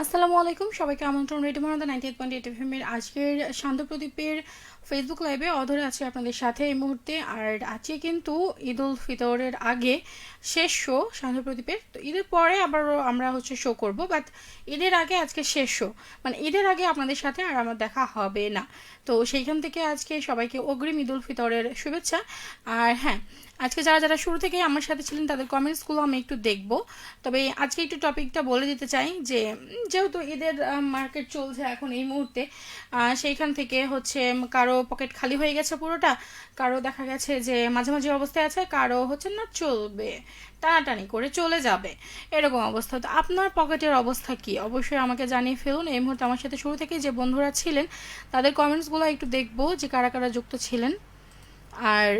আসসালামু আলাইকুম, সবাইকে আমন্ত্রণ রেডিও মানন্দা 98.8 এফএম এর আজকের শান্ত প্রদীপের ফেসবুক লাইভে অধরে আছে আপনাদের সাথে এই মুহূর্তে। আর আজকে কিন্তু ঈদ উল ফিতরের আগে শেষ শো শান্ত প্রদীপের। তো ঈদের পরে আবারও আমরা শো করব, বাট ঈদের আগে আজকে শেষ শো, মানে ঈদের আগে আপনাদের সাথে আর আমার দেখা হবে না। তো সেইখান থেকে আজকে সবাইকে অগ্রিম ঈদ উল ফিতরের শুভেচ্ছা। আর হ্যাঁ, আজকে যারা যারা শুরু থেকেই আমার সাথে ছিলেন তাদের কমেন্টসগুলো আমি একটু দেখব। তবে আজকে একটু টপিকটা বলে দিতে চাই যে যেহেতু ঈদের মার্কেট চলছে এখন এই মুহূর্তে, সেইখান থেকে কারো পকেট খালি হয়ে গেছে পুরোটা, কারো দেখা গেছে যে মাঝামাঝি অবস্থায় আছে, কারো না চলবে, টানাটানি করে চলে যাবে, এরকম অবস্থা। তো আপনার পকেটের অবস্থা কি অবশ্যই আমাকে জানিয়ে ফেলুন। এই মুহূর্তে আমার সাথে শুরু থেকে যে বন্ধুরা ছিলেন তাদের কমেন্টসগুলো একটু দেখবো যে কারা কারা যুক্ত ছিলেন। আর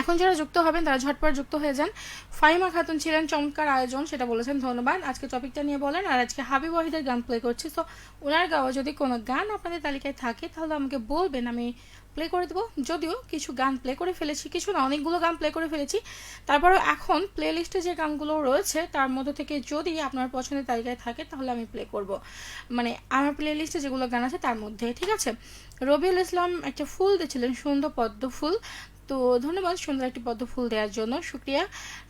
এখন যারা যুক্ত হবেন তারা ঝটপট যুক্ত হয়ে যান। ফাহিমা খাতুন ছিলেন, চমৎকার আয়োজন, সেটা বলেছেন, ধন্যবাদ। আজকে টপিকটা নিয়ে বলেন। আর আজকে হাবিব ওয়াহিদের গান প্লে করছি, তো ওনার গাওয়া যদি কোনো গান আপনাদের তালিকায় থাকে তাহলে আমাকে বলবেন, আমি প্লে করে দেবো। যদিও কিছু গান প্লে করে ফেলেছি, কিছু না অনেকগুলো গান প্লে করে ফেলেছি, তারপরেও এখন প্লে লিস্টে যে গানগুলো রয়েছে তার মধ্যে থেকে যদি আপনার পছন্দের তালিকায় থাকে তাহলে আমি প্লে করব, মানে আমার প্লে লিস্টে যেগুলো গান আছে তার মধ্যে, ঠিক আছে। রবিউল ইসলাম একটা ফুল দিয়েছিলেন, সুন্দর পদ্ম ফুল, তো ধন্যবাদ সুন্দর একটি পদ্ম ফুল দেওয়ার জন্য, শুক্রিয়া।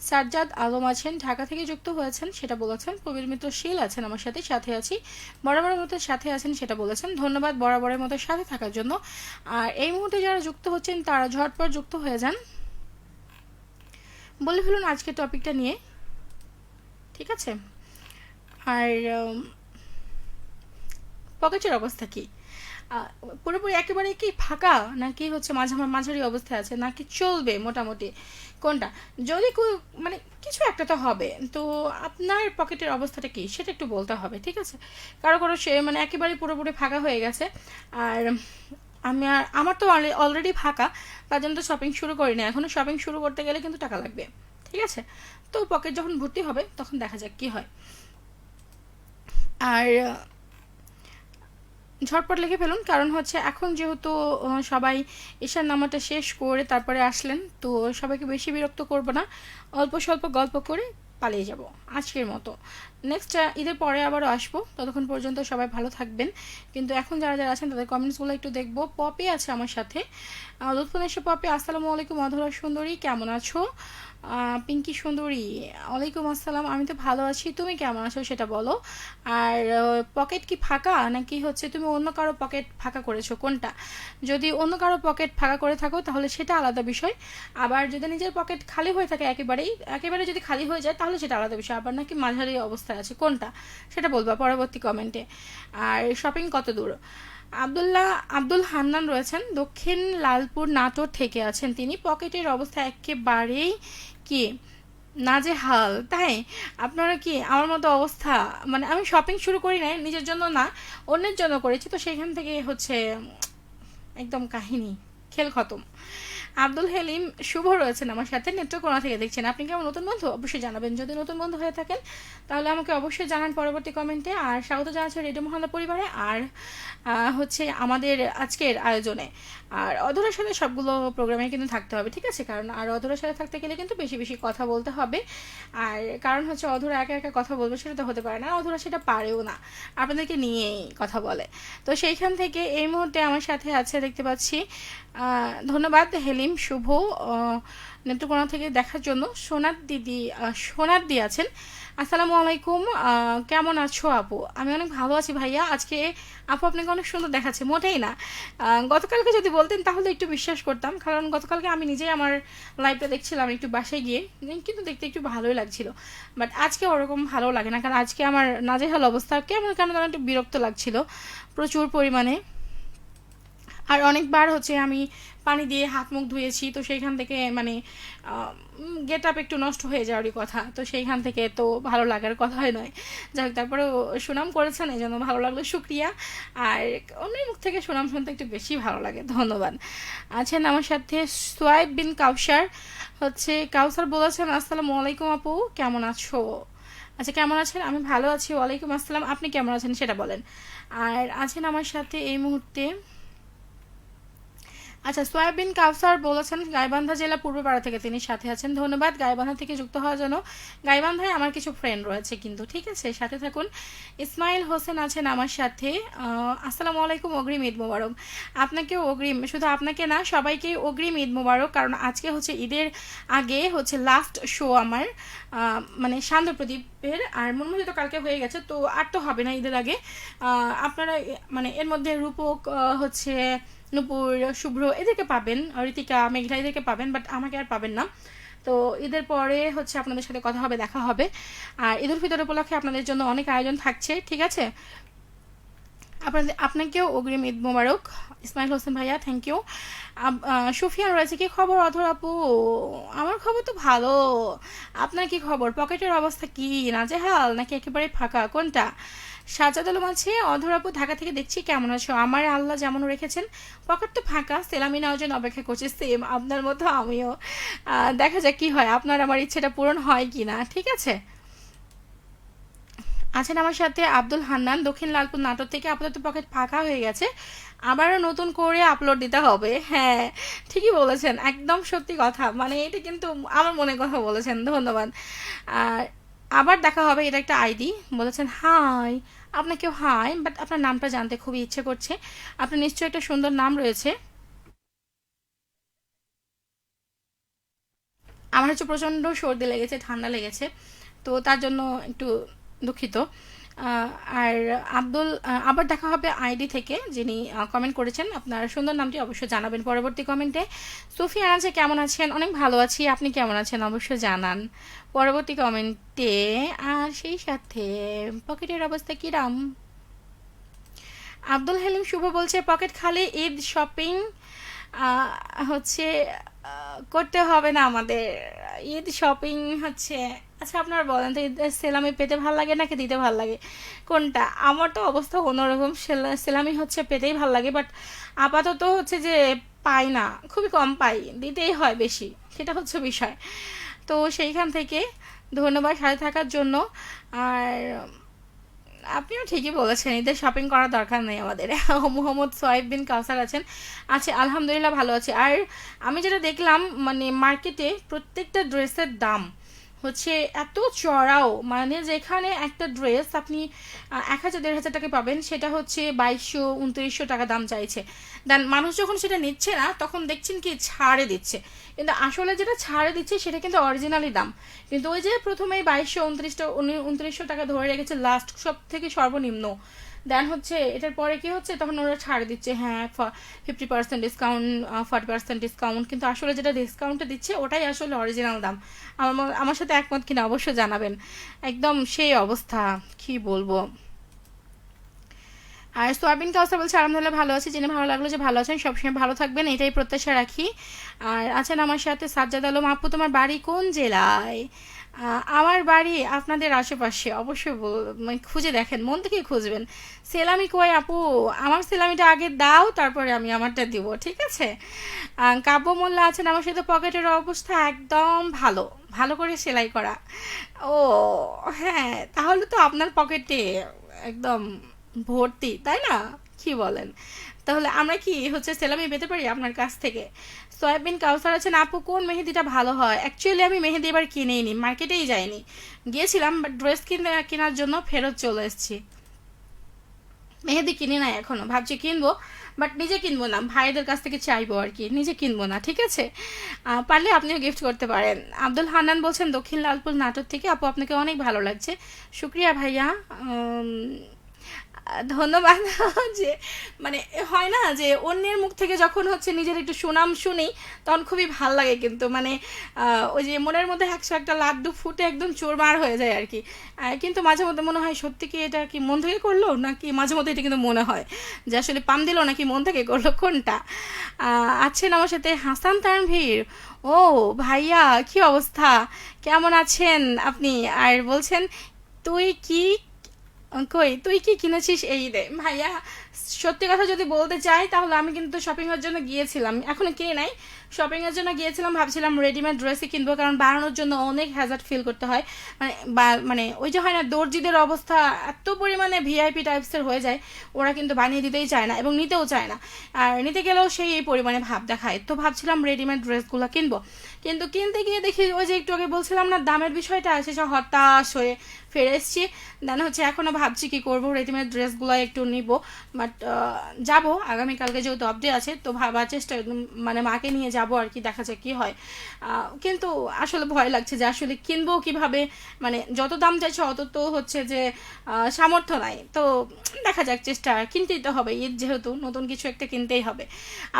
সাজ্জাদ আলম আছেন, ঢাকা থেকে যুক্ত হয়েছেন, সেটা বলেছেন। প্রবীর মিত্র শীল আছেন আমার সাথে, সাথে আছি, বরাবরের মতো সাথে আছেন, সেটা বলেছেন, ধন্যবাদ বরাবরের মতো সাথে থাকার জন্য। আর এই মুহূর্তে যারা যুক্ত হচ্ছেন তারা ঝটপট যুক্ত হয়ে যান, বলে ফেলুন আজকের টপিকটা নিয়ে, ঠিক আছে। আর পকেটের অবস্থা কি, পুরোপুরি একেবারে কি ফাঁকা, নাকি মাঝারি অবস্থায় আছে, নাকি চলবে মোটামুটি, কোনটা? যদি মানে কিছু একটা তো হবে, তো আপনার পকেটের অবস্থাটা কি সেটা একটু বলতে হবে, ঠিক আছে। কারো কারো সে মানে একেবারে পুরোপুরি ফাঁকা হয়ে গেছে। আর আমার তো অলরেডি ফাঁকা, তার জন্য তো শপিং শুরু করিনি এখনো। শপিং শুরু করতে গেলে কিন্তু টাকা লাগবে, ঠিক আছে। তো পকেট যখন ভর্তি হবে তখন দেখা যাক কি হয়। আর ঝটপট লিখে ফেলুন, কারণ এখন যেহেতু সবাই ঈশার নামাটা শেষ করে তারপরে আসলেন, তো সবাইকে বেশি বিরক্ত করব না, অল্প স্বল্প গল্প করে পালিয়ে যাব আজকের মতো। নেক্সট ঈদের পরে আবারও আসবো, ততক্ষণ পর্যন্ত সবাই ভালো থাকবেন। কিন্তু এখন যারা যারা আছেন তাদের কমেন্টসগুলো একটু দেখবো। পপি আছে আমার সাথে, লুৎফুন্নেসা পপি, আসসালামু আলাইকুম। অধরা সুন্দরী, কেমন আছো? পিঙ্কি সুন্দরী, ওয়ালাইকুম আসসালাম, আমি তো ভালো আছি, তুমি কেমন আছো সেটা বলো। আর পকেট কি ফাঁকা, নাকি তুমি অন্য কারো পকেট ফাঁকা করেছো, কোনটা? যদি অন্য কারো পকেট ফাঁকা করে থাকো তাহলে সেটা আলাদা বিষয়। আবার যদি নিজের পকেট খালি হয়ে থাকে, একেবারে যদি খালি হয়ে যায় তাহলে সেটা আলাদা বিষয়। আবার নাকি মাঝারি অবস্থায় আছে, কোনটা সেটা বলবা পরবর্তী কমেন্টে। আর শপিং কত দূর? আব্দুল হান্নান রয়েছেন, দক্ষিণ লালপুর নাটোর থেকে আছেন তিনি। পকেটের অবস্থা একেবারেই কি নাজেহাল, তাই? আপনারা কি আমার মতো অবস্থা? মানে আমি শপিং শুরু করি নাই, নিজের জন্য না, অন্যের জন্য করেছি, তো সেইখান থেকে একদম কাহিনী, খেল খতম। আব্দুল হেলিম শুভ রয়েছেন আমার সাথে, নেত্রকোনা থেকে দেখছেন। আপনি কেমন নতুন বন্ধু? অবশ্যই জানাবেন যদি নতুন বন্ধু হয়ে থাকেন, তাহলে আমাকে অবশ্যই জানান পরবর্তী কমেন্টে। আর স্বাগত জানাচ্ছি রেডিও মহল্লা পরিবারে, আর আমাদের আজকের আয়োজনে। আর অধরার সাথে সবগুলো প্রোগ্রামে কিন্তু থাকতে হবে, ঠিক আছে, কারণ আর অধরার সাথে থাকতে গেলে কিন্তু বেশি বেশি কথা বলতে হবে। আর কারণ অধরা একা একা কথা বলবে সেটা তো হতে পারে না, অধরা সেটা পারেও না, আপনাদেরকে নিয়েই কথা বলে। তো সেইখান থেকে এই মুহূর্তে আমার সাথে আছে, দেখতে পাচ্ছি, ধন্যবাদ হেলিম শুভ নেত্রকোনা থেকে দেখার জন্য। সোনার দি আছেন, আসসালামু আলাইকুম, কেমন আছো আপু? আমি অনেক ভালো আছি ভাইয়া। আজকে আপু আপনাকে অনেক সুন্দর দেখাচ্ছে, মোটেই না। গতকালকে যদি বলতেন তাহলে একটু বিশ্বাস করতাম, কারণ গতকালকে আমি নিজেই আমার লাইভটা দেখছিলাম একটু বাসায় গিয়ে, কিন্তু দেখতে একটু ভালোই লাগছিল। বাট আজকে ওরকম ভালো লাগে না, কারণ আজকে আমার নাজেহাল অবস্থা, কেমন কেন একটু বিরক্ত লাগছিল প্রচুর পরিমাণে। আর অনেকবার আমি পানি দিয়ে হাত মুখ ধুয়েছি, তো সেইখান থেকে মানে গেট আপ একটু নষ্ট হয়ে যাওয়ারই কথা, তো সেইখান থেকে তো ভালো লাগার কথাই নয়। যাই হোক, তারপরেও সুনাম করেছেন এই জন্য ভালো লাগলো, শুক্রিয়া। আর অন্যের মুখ থেকে সুনাম শুনতে একটু বেশি ভালো লাগে, ধন্যবাদ। আছেন আমার সাথে সোয়াইব বিন কাউসার, কাউসার বলেছেন, আসসালামু আলাইকুম আপু, কেমন আছো? আচ্ছা, কেমন আছেন? আমি ভালো আছি, ওয়ালাইকুম আসসালাম, আপনি কেমন আছেন সেটা বলেন। আর আছেন আমার সাথে এই মুহূর্তে আচ্ছা, সোয়াবিন কাউসার বলেছেন গাইবান্ধা জেলা পূর্বপাড়া থেকে তিনি সাথে আছেন। ধন্যবাদ গাইবান্ধা থেকে যুক্ত হওয়ার জন্য। গাইবান্ধায় আমার কিছু ফ্রেন্ড রয়েছে কিন্তু, ঠিক আছে, সাথে থাকুন। ইসমাইল হোসেন আছেন আমার সাথে। আসসালামু আলাইকুম, অগ্রিম ঈদ মোবারক। আপনাকেও অগ্রিম, শুধু আপনাকে না সবাইকেই অগ্রিম ঈদ মোবারক, কারণ আজকে হচ্ছে ঈদের আগে হচ্ছে লাস্ট শো আমার, মানে শান্ত প্রদীপের। আর মনে হয় তো কালকে হয়ে গেছে, তো আর তো হবে না ঈদের আগে। আপনারা মানে এর মধ্যে রূপক হচ্ছে নূপুর, শুভ্র এদেরকে পাবেন, ঋতিকা, মেঘলা এদেরকে পাবেন, বাট আমাকে আর পাবেন না। তো ঈদের পরে হচ্ছে আপনাদের সাথে কথা হবে, দেখা হবে। আর ঈদ উল ফিতর উপলক্ষে আপনাদের জন্য অনেক আয়োজন থাকছে, ঠিক আছে। আপনাকেও অগ্রিম ঈদ মোবারক ইসমাইল হোসেন ভাইয়া, থ্যাংক ইউ। সুফিয়ান রয়েছে, কি খবর অধর আপু? আমার খবর তো ভালো। আপনার কি খবর? পকেটের অবস্থা কি, নাজেহাল নাকি একেবারে ফাঁকা, কোনটা? সাজাদ আলম আছে, অধর আপু ঢাকা থেকে দেখছি, কেমন আছো? আমার আল্লাহ যেমন রেখেছেন, পকেট তো ফাঁকা, সেলামি নেওয়ার জন্য অপেক্ষা করছি, সেম আপনার মতো আমিও। দেখা যাক কি হয়, আপনার আমার ইচ্ছেটা পূরণ হয় কি না, ঠিক আছে। আছেন আমার সাথে আব্দুল হান্নান, দক্ষিণ লালপুর নাটোর থেকে। আপাতত পকেট ফাঁকা হয়ে গেছে, আবারও নতুন করে আপলোড দিতে হবে। হ্যাঁ, ঠিকই বলেছেন, একদম সত্যি কথা, মানে এটা কিন্তু আমার মনে কথা বলেছেন, ধন্যবাদ। আর আবার দেখা হবে, এটা একটা আইডি বলেছেন। হাই, আপনাকেও হাই, বাট আপনার নামটা জানতে খুবই ইচ্ছে করছে। আপনার নিশ্চয়ই একটা সুন্দর নাম রয়েছে। আমার হচ্ছে প্রচণ্ড সর্দি লেগেছে, ঠান্ডা লেগেছে, তো তার জন্য একটু দুঃখিত। আর আবার দেখা হবে আইডি থেকে, যিনি কমেন্ট করেছেন। আপনার সুন্দর নামটি অবশ্যই জানাবেন পরবর্তী কমেন্টে। সুফিয়ান আছে, কেমন আছেন? অনেক ভালো আছি, আপনি কেমন আছেন অবশ্যই জানান পরবর্তী কমেন্টে। আর সেই সাথে পকেটের অবস্থা কিরাম? আব্দুল হালিম শুভ বলছে পকেট খালি, ঈদ শপিং হচ্ছে করতে হবে না আমাদের, ঈদ শপিং হচ্ছে। আচ্ছা আপনারা বলেন তো, ঈদের সেলামি পেতে ভাল লাগে নাকি দিতে ভাল লাগে, কোনটা? আমার তো অবস্থা অন্যরকম, সেলামি হচ্ছে পেতেই ভাল লাগে, বাট আপাতত হচ্ছে যে পাই না, খুবই কম পাই, দিতেই হয় বেশি, সেটা হচ্ছে বিষয়। তো সেইখান থেকে ধন্যবাদ সাথে থাকার জন্য। আর আপনিও ঠিকই বলেছেন, ঈদের শপিং করার দরকার নেই আমাদের। মোহাম্মদ সোয়াইব বিন কাউসার আছেন। আচ্ছা, আলহামদুলিল্লাহ ভালো আছে। আর আমি যেটা দেখলাম, মানে মার্কেটে প্রত্যেকটা ড্রেসের দাম হচ্ছে এত চড়াও, মানে যেখানে একটা ড্রেস আপনি 1,000 1,500 টাকা পাবেন, সেটা হচ্ছে 2200 2900 টাকা দাম চাইছে। দেন মানুষ যখন সেটা নিচ্ছে না, তখন দেখছেন কি ছাড়ে দিচ্ছে, কিন্তু আসলে যেটা ছাড়ে দিচ্ছে সেটা কিন্তু অরিজিনালি দাম। কিন্তু ওই যে প্রথমেই 2200 2900 টাকা ধরে রেখেছে লাস্ট, সব থেকে সর্বনিম্ন। দেন হচ্ছে এটার পরে কি হচ্ছে, তখন ওরা ছাড় দিচ্ছে, হ্যাঁ 50% ডিসকাউন্ট, 40% ডিসকাউন্ট, কিন্তু আসলে যেটা ডিসকাউন্টে দিচ্ছে ওটাই আসলে অরিজিনাল দাম। আমার সাথে একমত কিনা অবশ্যই জানাবেন। একদম সেই অবস্থা, কি বলবো। আর সোয়াবিন কাউসার বলছে আলহামদুলিল্লাহ ভালো আছি, জেনে ভালো লাগলো যে ভালো আছেন, সবসময় ভালো থাকবেন, এটাই প্রত্যাশা রাখি। আর আছেন আমার সাথে সাজ্জাদ আলম আপু, তোমার বাড়ি কোন জেলায়? আমার বাড়ি আপনাদের আশেপাশে, অবশ্যই মানে খুঁজে দেখেন, মন থেকে খুঁজবেন। সেলামি কই আপু? আমার সেলামিটা আগে দাও, তারপরে আমি আমারটা দিব, ঠিক আছে। কাব্য মোল্লা আছেন আমার সাথে, পকেটের অবস্থা একদম ভালো, ভালো করে সেলাই করা। ও হ্যাঁ, তাহলে তো আপনার পকেটে একদম ভর্তি, তাই না? কি বলেন? তাহলে আমরা কি হচ্ছে সেলামি পেতে পারি আপনার কাছ থেকে? সয়াবিন কাউসার আছেন, আপু কোন মেহেদিটা ভালো হয়? অ্যাকচুয়ালি আমি মেহেদি এবার কিনেই নি, মার্কেটেই যাইনি, গিয়েছিলাম বাট ড্রেস কেনার জন্য ফেরত চলে এসেছি। মেহেদি কিনি নাই এখনো, ভাবছি কিনবো, বাট নিজে কিনবো না, ভাইদের কাছ থেকে চাইবো আর কি, নিজে কিনবো না, ঠিক আছে। পারলে আপনিও গিফট করতে পারেন। আব্দুল হান্নান বলছেন দক্ষিণ লালপুর নাটোর থেকে, আপু আপনাকে অনেক ভালো লাগছে, শুক্রিয়া ভাইয়া। ধন্যবাদ। যে মানে হয় না যে অন্যের মুখ থেকে যখন হচ্ছে নিজের একটু সুনাম শুনি, তখন খুবই ভাল লাগে, কিন্তু মানে ওই যে মনের মধ্যে 101টা লাড্ডু ফুটে একদম চোরমার হয়ে যায় আর কি। কিন্তু মাঝে মধ্যে মনে হয় সত্যি কি এটা কি মন থেকে করলো, নাকি মাঝে মধ্যে এটা কিন্তু মনে হয় যে আসলে পাম দিল নাকি মন থেকে করলো, কোনটা? আছেন আমার সাথে হাসান তানভীর। ও ভাইয়া, কি অবস্থা, কেমন আছেন আপনি? আর বলছেন তুই কি কই তুই কি কিনেছিস এই ঈদে? ভাইয়া সত্যি কথা যদি বলতে চাই তাহলে আমি কিন্তু শপিংয়ের জন্য গিয়েছিলাম, এখনো কিনে নাই, শপিংয়ের জন্য গিয়েছিলাম, ভাবছিলাম রেডিমেড ড্রেসই কিনবো, কারণ বানানোর জন্য অনেক হ্যাজার্ড ফিল করতে হয়। মানে ওই যে হয় না, দর্জিদের অবস্থা এত পরিমাণে ভিআইপি টাইপসের হয়ে যায়, ওরা কিন্তু বানিয়ে দিতেই চায় না এবং নিতেও চায় না, আর নিতে গেলেও সেই এই পরিমাণে ভাব দেখায়। তো ভাবছিলাম রেডিমেড ড্রেসগুলো কিনবো, কিন্তু কিনতে গিয়ে দেখি ওই যে একটু আগে বলছিলাম না দামের বিষয়টা, সেসব হতাশ হয়ে ফিরে এসেছি। দেন হচ্ছে এখনও ভাবছি কি করব, রেডিমেড ড্রেসগুলো একটু নিব, বাট যাব আগামীকালকে যেহেতু অফডে আছে, তো ভাবার চেষ্টা, মানে মাকে নিয়ে যাব আর কি, দেখা যাক কী হয়। কিন্তু আসলে ভয় লাগছে যে আসলে কিনবো কিভাবে, মানে যত দাম চাইছে অত তো হচ্ছে যে সামর্থ্য নাই, তো দেখা যাক, চেষ্টা কিনতেই তো হবে, ঈদ যেহেতু নতুন কিছু একটা কিনতেই হবে।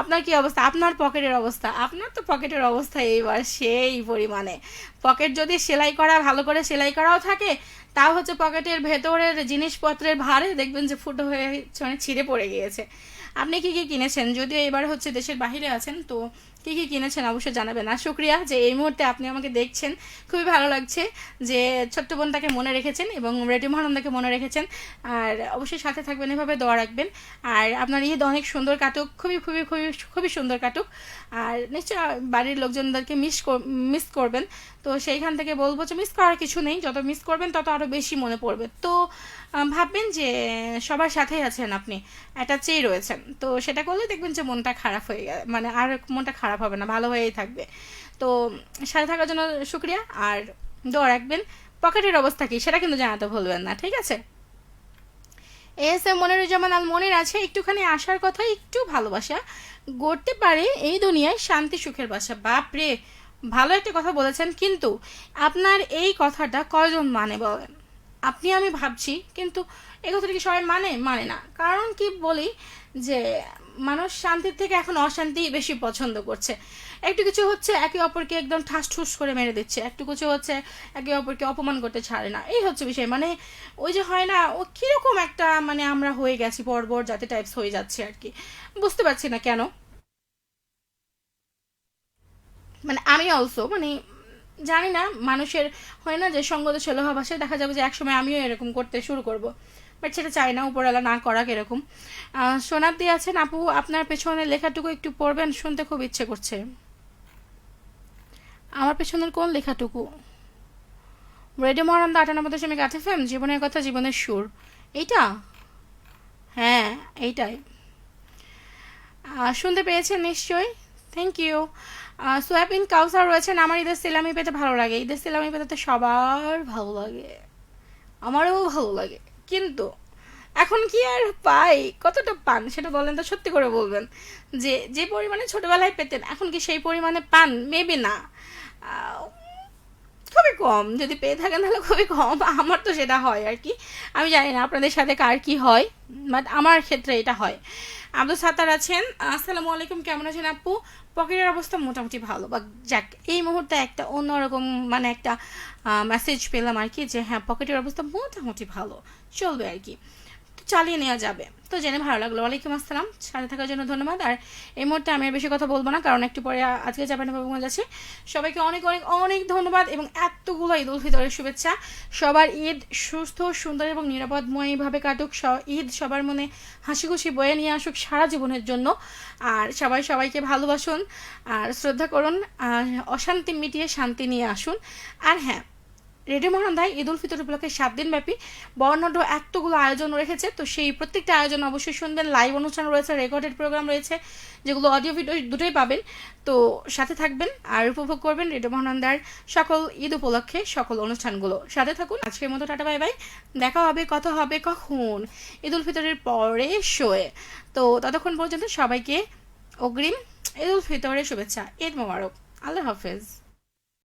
আপনার কি অবস্থা, আপনার পকেটের অবস্থা? আপনার তো পকেটের অবস্থা এইবার সেই পরিমাণে, পকেট যদি সেলাই করা, ভালো করে সেলাই করাও থাকে, তাও হচ্ছে পকেটের ভেতরের জিনিসপত্রের ভারে দেখবেন যে ফুটো হয়ে মানে ছিঁড়ে পড়ে গিয়েছে। আপনি কি কি কিনেছেন? যদিও এবার হচ্ছে দেশের বাহিরে আছেন, তো কি কি কিনেছেন অবশ্যই জানাবেন। আর শুক্রিয়া যে এই মুহূর্তে আপনি আমাকে দেখছেন, খুবই ভালো লাগছে যে ছোট্ট বোনটাকে মনে রেখেছেন এবং রেডিও মহানন্দাকে মনে রেখেছেন। আর অবশ্যই সাথে থাকবেন, এভাবে দোয়া রাখবেন। আর আপনার ঈদ অনেক সুন্দর কাটুক, খুবই খুবই খুবই খুবই সুন্দর কাটুক। আর নিশ্চয় বাড়ির লোকজনদেরকে মিস করবেন, তো সেইখান থেকে বলবো যে মিস করার কিছু নেই, যত মিস করবেন তত আরও বেশি মনে পড়বে। তো ভাববেন যে সবার সাথেই আছেন, আপনি অ্যাটাচেই রয়েছেন, তো সেটা করলে দেখবেন যে মনটা খারাপ হয়ে গেছে, মানে আর মনটা খারাপ হবে না, ভালো হয়েই থাকবে। তো সাথে থাকার জন্য শুক্রিয়া, আর দোয়া রাখবেন। পকেটের অবস্থা কি সেটা কিন্তু জানাতে ভুলবেন না, ঠিক আছে? এস এম মনিরুজ্জামান আল মনির আছে, একটুখানি আসার কথা, একটু ভালোবাসা গড়তে পারে এই দুনিয়ায় শান্তি সুখের বাসা। বাপরে, ভালো একটা কথা বলেছেন, কিন্তু আপনার এই কথাটা কয়জন মানে বলেন? আপনি আমি ভাবছি, কিন্তু এই কথাটা কি সবাই মানে না। কারণ কি বলি, যে মানুষ শান্তির থেকে এখন অশান্তি বেশি পছন্দ করছে। একটু কিছু হচ্ছে একে অপরকে একদম ঠাস ঠুস করে মেরে দিচ্ছে, একটু কিছু হচ্ছে একে অপরকে অপমান করতে ছাড়ে না, এই হচ্ছে বিষয়। মানে ওই যে হয় না, ও কীরকম একটা, মানে আমরা হয়ে গেছি বর্বর জাতি টাইপস হয়ে যাচ্ছে আর কি, বুঝতে পারছি না কেন। মানে আমি অলসো, মানে জানি না, মানুষের হয় না যে সঙ্গত ছেলে ভাবাসে, দেখা যাবে যে একসময় আমিও এরকম করতে শুরু করব, বাট সেটা চাই না, উপরওয়ালা না করাক এরকম। সোনাব্দি আছেন আপু, আপনার পেছনে লেখাটুকু একটু পড়বেন, শুনতে খুব ইচ্ছে করছে। আমার পেছনের কোন লেখাটুকু? রেডিও মহানন্দা 98.8 FM, জীবনের কথা জীবনের সুর, এইটা? হ্যাঁ, এইটাই। শুনতে পেয়েছেন নিশ্চয়ই, থ্যাংক ইউ। সোয়াবিন কাউসার রয়েছেন, আমার ঈদের সিলামি পেতে ভালো লাগে, ঈদের সিলামি পেতে তো সবার ভালো লাগে, আমারও ভালো লাগে, কিন্তু এখন কি আর পাই, কতটা পান সেটা বলেন তো, সত্যি করে বলবেন, যে যে পরিমাণে ছোটবেলায় পেতেন এখন কি সেই পরিমাণে পান? মেবি না, আহ, খুবই কম, যদি পেয়ে থাকেন তাহলে খুবই কম, আমার তো সেটা হয় আর কি। আমি জানি না আপনাদের সাথে কার কি হয়, বাট আমার ক্ষেত্রে এটা হয়। আব্দুল সাত্তার আছেন, আসসালামু আলাইকুম, কেমন আছেন আপু? পকেটের অবস্থা মোটামুটি ভালো, বা যাক এই মুহূর্তে একটা অন্যরকম, মানে একটা মেসেজ পেলাম আর কি, যে হ্যাঁ পকেটের অবস্থা মোটামুটি ভালো, চলবে আর কি, চালিয়ে নেওয়া যাবে। তো জেনে ভালো লাগলো। ওয়ালাইকুম আসসালাম, সাথে থাকার জন্য ধন্যবাদ। আর এই মুহূর্তে আমি আর বেশি কথা বলবো না, কারণ একটু পরে আজকে জাপানে বাবুগঞ্জ আছে। সবাইকে অনেক অনেক অনেক ধন্যবাদ এবং এতগুলো ঈদ উল ফিতরের শুভেচ্ছা। সবার ঈদ সুস্থ সুন্দর এবং নিরাপদময়ভাবে কাটুক, ঈদ সবার মনে হাসি খুশি বয়ে নিয়ে আসুক সারা জীবনের জন্য। আর সবাই সবাইকে ভালোবাসুন আর শ্রদ্ধা করুন, আর অশান্তি মিটিয়ে শান্তি নিয়ে আসুন। আর হ্যাঁ, রেডিও মহানন্দায় ঈদ উল ফিতর উপলক্ষে 7 দিন ব্যাপী বর্ণাঢ্য এতগুলো আয়োজন রেখেছে, তো সেই প্রত্যেকটা আয়োজন অবশ্যই শুনবেন। লাইভ অনুষ্ঠান রয়েছে, রেকর্ডেড প্রোগ্রাম রয়েছে, যেগুলো অডিও ভিডিও দুটোই পাবেন। তো সাথে থাকবেন আর উপভোগ করবেন রেডিও মহানন্দার সকল ঈদ উপলক্ষে সকল অনুষ্ঠানগুলো। সাথে থাকুন। আজকের মতো টাটা বাই বাই, দেখা হবে, কথা হবে কখন? ঈদ উল ফিতরের পরে শোয়ে। তো ততক্ষণ পর্যন্ত সবাইকে অগ্রিম ঈদ উল ফিতরের শুভেচ্ছা, ঈদ মোবারক, আল্লাহ হাফেজ।